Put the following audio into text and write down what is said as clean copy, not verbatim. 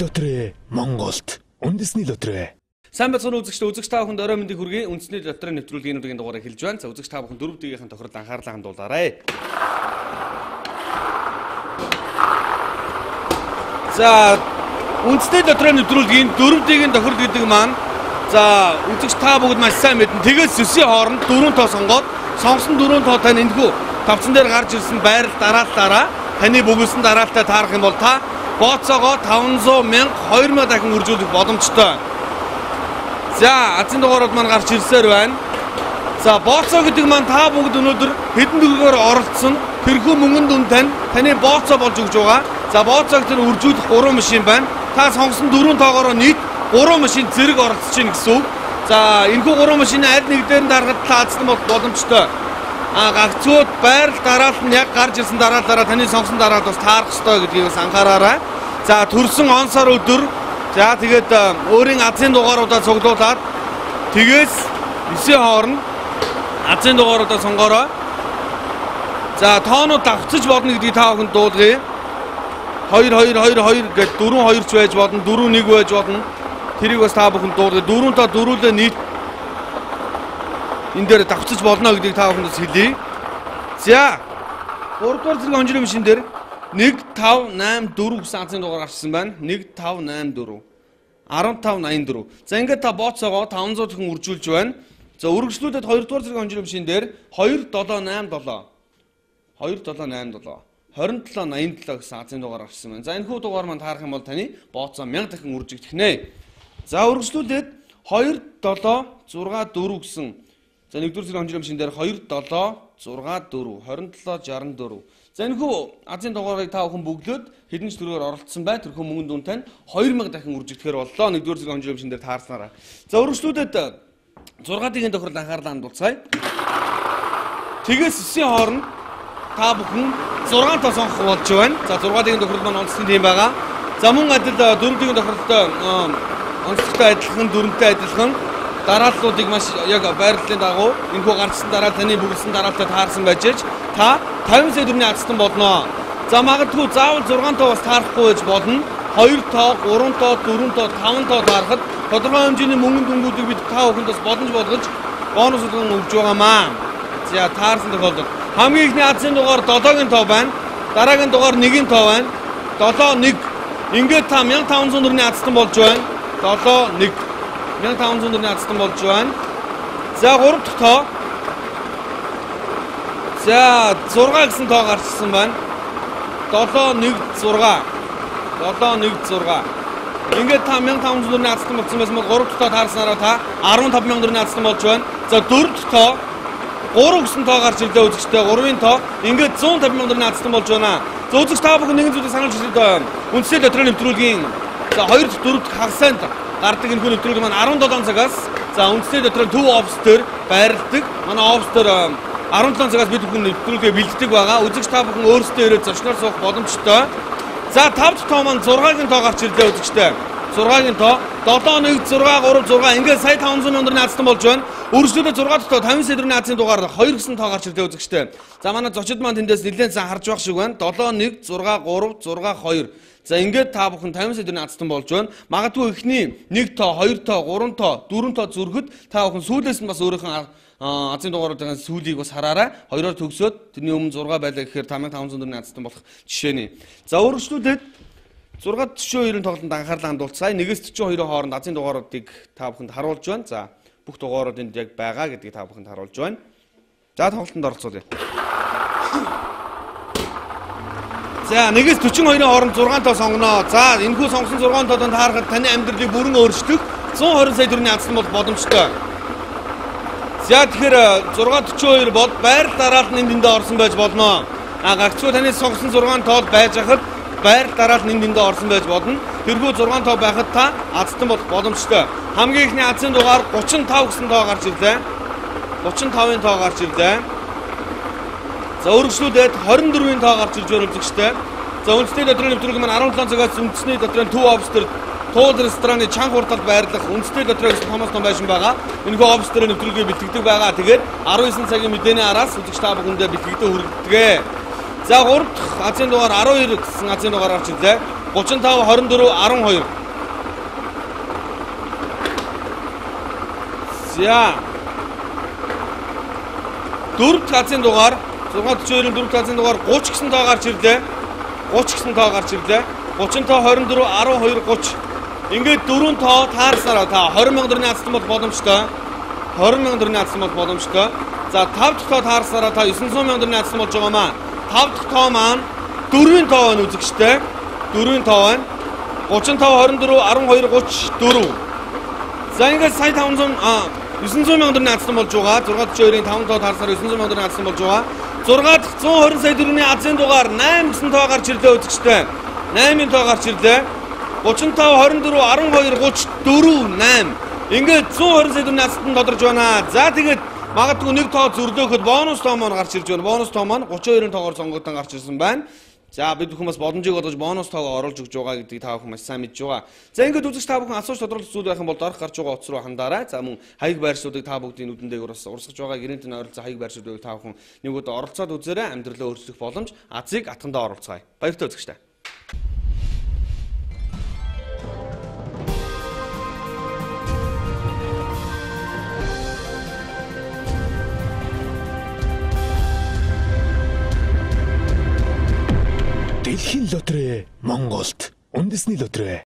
лотерей Монголд үндэсний лотерей. Сайн бацхан үзэгч та бүхэнд орой мэндийг хүргэе. Үндэсний лотерей нэвтрүүлгийн удаагийн дугаарыг хэлж байна. За үзэгч та бүхэн 4 дэгийнхэн тохиолдолд анхаарлаа хандуулаарай. За үндэсний лотерей нэвтрүүлгийн 4 дэгийн тохиолдол гэдэг маань за үзэгч та бүгд маш сайн мэднэ. Тэгээс сүсийн хооронд 4 тоо сонгоод сонгосон 4 тоо тань энэхүү тавцан дээр гарч ирсэн байрал дараалтаараа таны бүгэлсэн дараалтаа таарах юм бол та бооцоогоо 500 мянга 2000 дахин үржүүлэх боломжтой. За азийн дугаарууд маань гарч ирсээр байна. За бооцоо гэдэг маань та бүгд өнөөдөр хэдэн төгрөгөөр оролцсон тэрхүү мөнгөнд дүн таны бооцоо болж өгч байгаа. За бооцоог тэр үржүүлэх 3 машин байна. Та сонгосон 4 тоогоороо нийт 3 машин зэрэг оролцож байна гэсэн үг. За энэхүү 3 машины аль нэг дээр нь дарахад таацсан бол боломжтой. Гагцууд байрал дараалал нь яг гарч ирсэн дараалалаараа таны сонгосон дараалал бас таарах ёстой гэдгийг бас анхаараарай. За төрсөн он сар өдөр за тэгээд өөрийн азийн дугааруудаа цуглуулад тэгээс 9 хооронд азийн дугааруудаа сонгороо. За тоонууд давцаж бодно гэдгийг та бүхэнд дуулгая. 2-2-2-2 гэж 4-2 ч байж бодно, 4-1 байж бодно. Тэрийг бас та бүхэнд дуулгая. 4 та дөрүүлээ нийт энэ дээр давцаж болно гэдгийг та бүхэнд хэлье. За 3 дугаар зэрэг онжирын машин дээр 1584 гэсэн азийн дугаар гарчсан байна. 1584 1584. За ингээд та бооцоогоо 500 дахин үржүүлж байна. За үргэлжлүүлээд 2 дугаар зэрэг онжирын машин дээр 2787 2787 2787 гэсэн азийн дугаар гарчсан байна. За энэхүү дугаар маань таарах юм бол таны бооцоо 1000 дахин үржигдэх нэ. За үргэлжлүүлээд 2764 гэсэн за 1 дугаар зэрэг онжирын машин дээр 2764 2764. За энэхүү азийн дугаарыг та бүхэн бөглөөд хэдэн ч төрөөр оролцсон бай. Тэрхүү мөнгөнд дүн тань 2000 дахин үржигдэхээр боллоо. 1 дугаар зэрэг онжирын машин дээр таарснараа. За үргэлжлүүлээд 6 дэгэн тохиолдолд анхаарлаа хандуулцгаая. Тэгээс 9-ийн хооронд та бүхэн 6 тоо сонгох болж байна. За 6 дэгэн тохиолдолд маань онцлог тийм байгаа. За мөн адил 4 дэгэн тохиолдолд онцлогтой адилхан, дөрөнтэй адилхан дарааллуудыг маш яг байрлалын дагуу энэхүү гарчсан дараалал таны бүгэлсэн дараалтаа таарсан байж та 50 сая төгрөгийн азтан болно. За магадгүй заавал 6 тоо бас таарахгүй байж болно. 2 тоо, 3 тоо, 4 тоо, 5 тоо таарахад тодорхой хэмжээний мөнгөнд дүнгуудыг бид та бүхэнд бас боломж болгож бонусуудыг өгж байгаамаа. За таарсан тохиолдолд хамгийн ихний азийн дугаар 7-гийн тоо байна. Дараагийн дугаар 1-ийн тоо байна. 7-1. Ингээд та 1500 төгрөгийн азтан болж байна. 7-1. 1500 төгрөгийн азтан болж байна. За 3 дахь тоо. За 6 гэсэн тоо гарчсан байна. 716. 716. Ингээд та 1500 төгрөгийн азтан болсон байсан бол 3 дахь тоо таарснараа та 15000 төгрөгийн азтан болж байна. За 4 дахь тоо 3 гэсэн тоо гарч ирлээ үзэгчтэй. 3-ын тоо ингээд 150,000 төгрөгийн азтан болж байна. За үзэгч та бүхэн нэгэн зүйлийг сануулж ирсэн. Үндэсний лотерей нэвтрүүлгийн за 2 дахь 4 дахь хагасанд гардаг энэ нэвтрүүлэг маань 17 цагаас за үндэсний лотерей төв офс дээр байрладаг. Манай офс дээр 17 цагаас бид бүхэн нэвтрүүлгээ бэлддэг байгаа. Үзэгч та бүхэн өөрсдөө ирээд зочноор суух боломжтой. За 5 дахь тоо маань 6-гийн тоо гарч ирлээ үзэгчтэй. 6-гийн тоо 716336 ингээд сая 500,000 төгрөгийн азтан болж байна. Үргэлжлүүлээд 6 дахь тоо 50 сая төгрөгийн азийн дугаар 2 гэсэн тоо гарч ирлээ үзэгчтэй. За манай зочид маань тэндээс нэлээд сайн харж байх шиг байна. 716362. За ингээд та бүхэн 50 сая төгрөгийн азтан болж байна. Магадгүй ихний 1 тоо, 2 тоо, 3 тоо, 4 тоо зүрхэд та бүхэн сүүлээс нь бас өөрийнхөө азийн дугааруудын сүүлийг бас хараарай. 2-оор төгсөөд тэрний өмнө 6 байлаа гэхээр 5500 төгрөгийн азтан болох жишээний. За үргэлжлүүлээд 642-ын тоглолтод анхаарлаа хандуулцгаая. 1-42-ийн хооронд азийн дугааруудыг та бүхэнд харуулж байна. За бүх дугаарууд энд яг байгаа гэдгийг та бүхэнд харуулж байна. За тоглолтод оролцуулъя. За 1-42-ийн хооронд 6 тоо сонгоно. За энэхүү сонгосон 6 тоодонд таарахад таны амьдралыг бүрэн өөрчлөх 120 сая төгрөгийн азтан бол боломжтой. За тэгэхээр 642 бол байрал дараалал нь энд орсон байж болно. Гагцгүй таны сонгосон 6 тоод байж хахад байрал дараалал нь энд орсон байж болно. Тэрхүү 6 тоо байхад та азтан болох боломжтой. Хамгийн ихний азийн дугаар 35 гэсэн тоо гарч ирлээ. 35-ын тоо гарч ирлээ. За үргэлжлүүлээд 24-ийн тоо гарч ирж байна үзэгчтэй. За үндэсний лотерей нэвтрүүлэг маань 17 цагаас үндэсний лотерейн төв офс дээр Туул рестораны чанга хурдад байрлах үндэсний лотерей гэсэн томоос том байшин байгаа. Энэхүү офс дээр нэвтрүүлгээ бэлтгэдэг байгаа. Тэгээд 19 цагийн мэдээний араас үзэгч та бүхэндээ бэлтгэдэг хүргэдэг. За 3 дахь азийн дугаар 12 гэсэн азийн дугаар гарч ирлээ. 35 24 12. За. Дөрөв газрын дугаар 642-ын 4 газрын дугаар 30 гэсэн тоо гарч ирлээ. 30 гэсэн тоо гарч ирлээ. 35 24 12 30. Ингээд дөрөв тоо таарсараа та 20 сая төгрөгийн алдсан бол боломжтой. 20 сая төгрөгийн алдсан бол боломжтой. За 5 дахь тоо таарсараа та 900 сая төгрөгийн алдсан болж байгаамаа. 5 дахь тоо маань 4-ийн тоо байна үзэгчтэй. 4-ийн тоо байна. 35 24 12 34. За ингээд сая 500 900 сая төгрөгийн алдсан болж байгаа. 642-ийн 5 тоо таарсараа 900 сая төгрөгийн алдсан болж байгаа. 6 дахь 120 сая төгрөгийн азийн дугаар 8 гэсэн тоо гарч ирлээ үзэгчтэй. 8-ийн тоо гарч ирлээ. 35 24 12 34 8. Ингээд 120 сая төгрөгийн азтанд тодорж байна. За тэгээд магадгүй нэг тоо зөрлөөхөд бонус тоо маань гарч ирж байна. Бонус тоо маань 32-ын тоогоор сонгогдсон гарч ирсэн байна. За бид бүхэн бас боломжийг олгож бонус тоогоо оруулж өгч байгаа гэдгийг та бүхэн маш сайн мэдж байгаа. За ингээд үзэгч та бүхэн асууж тодруулах зүйл байх юм бол дорх гарч байгаа утас руу хандаарай. За мөн хаяг байршуудыг та бүгдийн нүдэн дээр урсгаж байгаа гэрэнтэн ойролцоо хаяг байршуудыг та бүхэн нэг удаа оролцоод үзээрэй. Амьдралаа өөрчлөх боломж азыг атгандаа оролцгаая. Баяртай үзэгчтэй. Дэлхийн лотерей Монголд үндэсний лотерей